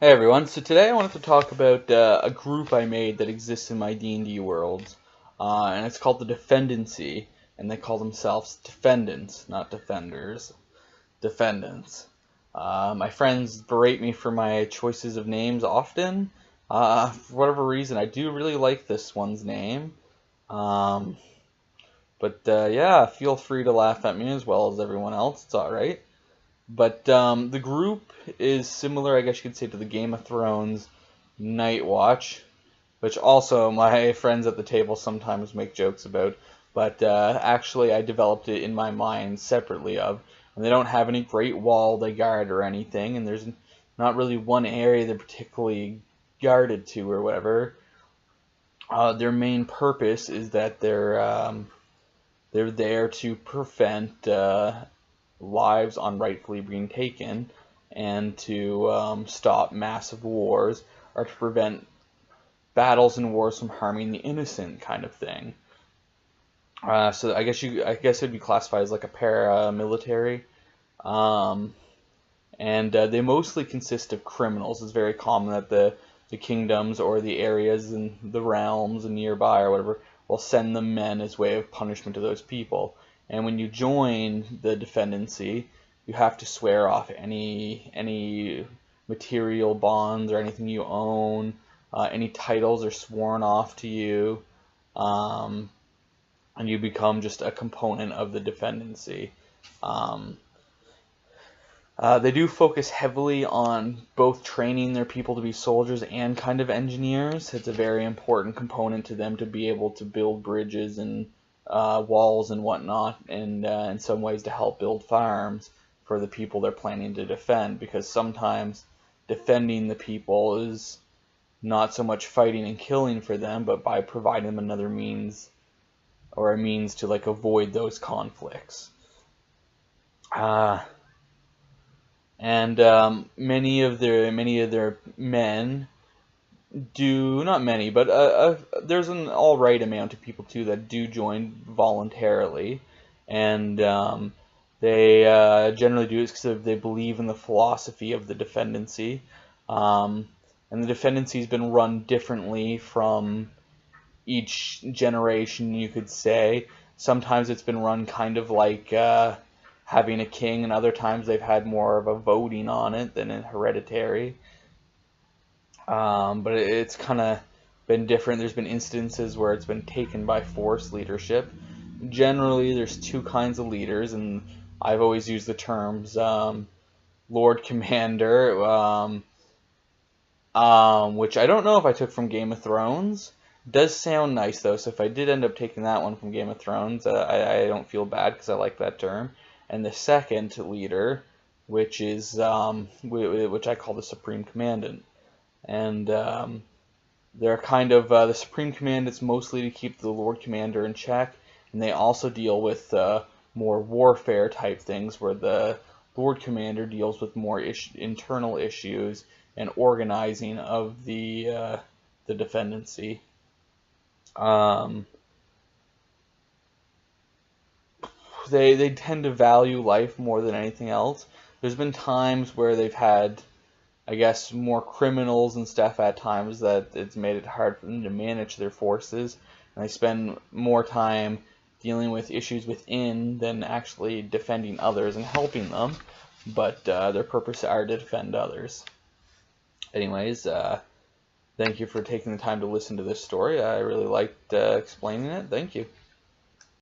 Hey everyone, so today I wanted to talk about a group I made that exists in my D&D world, and it's called the defendency, and they call themselves defendants, not defenders. Defendants. My friends berate me for my choices of names often. For whatever reason, I do really like this one's name. Yeah, feel free to laugh at me as well as everyone else, it's alright. But the group is similar, I guess you could say, to the Game of Thrones Night Watch, which also my friends at the table sometimes make jokes about. But actually, I developed it in my mind separately and they don't have any great wall they guard or anything, and there's not really one area they're particularly guarded to or whatever. Their main purpose is that they're there to prevent lives unrightfully being taken, and to stop massive wars, or to prevent battles and wars from harming the innocent, kind of thing. So I guess it'd be classified as like a paramilitary, and they mostly consist of criminals. It's very common that the kingdoms or the areas and the realms and nearby or whatever will send them men as way of punishment to those people. And when you join the defendency, you have to swear off any material bonds or anything you own. Any titles are sworn off to you, and you become just a component of the defendency. They do focus heavily on both training their people to be soldiers and kind of engineers. It's a very important component to them to be able to build bridges and walls and whatnot, and in some ways to help build farms for the people they're planning to defend, because sometimes defending the people is not so much fighting and killing for them, but by providing them another means, or a means to like avoid those conflicts. Many of their men do, not many, but there's an alright amount of people too that do join voluntarily, and they generally do it because they believe in the philosophy of the defendency. And the defendency has been run differently from each generation, you could say. Sometimes it's been run kind of like having a king, and other times they've had more of a voting on it than a hereditary. But it's kind of been different. There's been instances where it's been taken by force leadership. Generally, there's two kinds of leaders, and I've always used the terms Lord Commander, which I don't know if I took from Game of Thrones. It does sound nice, though, so if I did end up taking that one from Game of Thrones, I don't feel bad because I like that term. And the second leader, which is which I call the Supreme Commandant. And they're kind of the Supreme Commandants mostly to keep the Lord Commander in check, and they also deal with more warfare type things, where the Lord Commander deals with more internal issues and organizing of the defendency. They tend to value life more than anything else. There's been times where they've had, I guess, more criminals and stuff at times that it's made it hard for them to manage their forces, and they spend more time dealing with issues within than actually defending others and helping them, but their purpose are to defend others. Anyways, thank you for taking the time to listen to this story. I really liked explaining it. Thank you.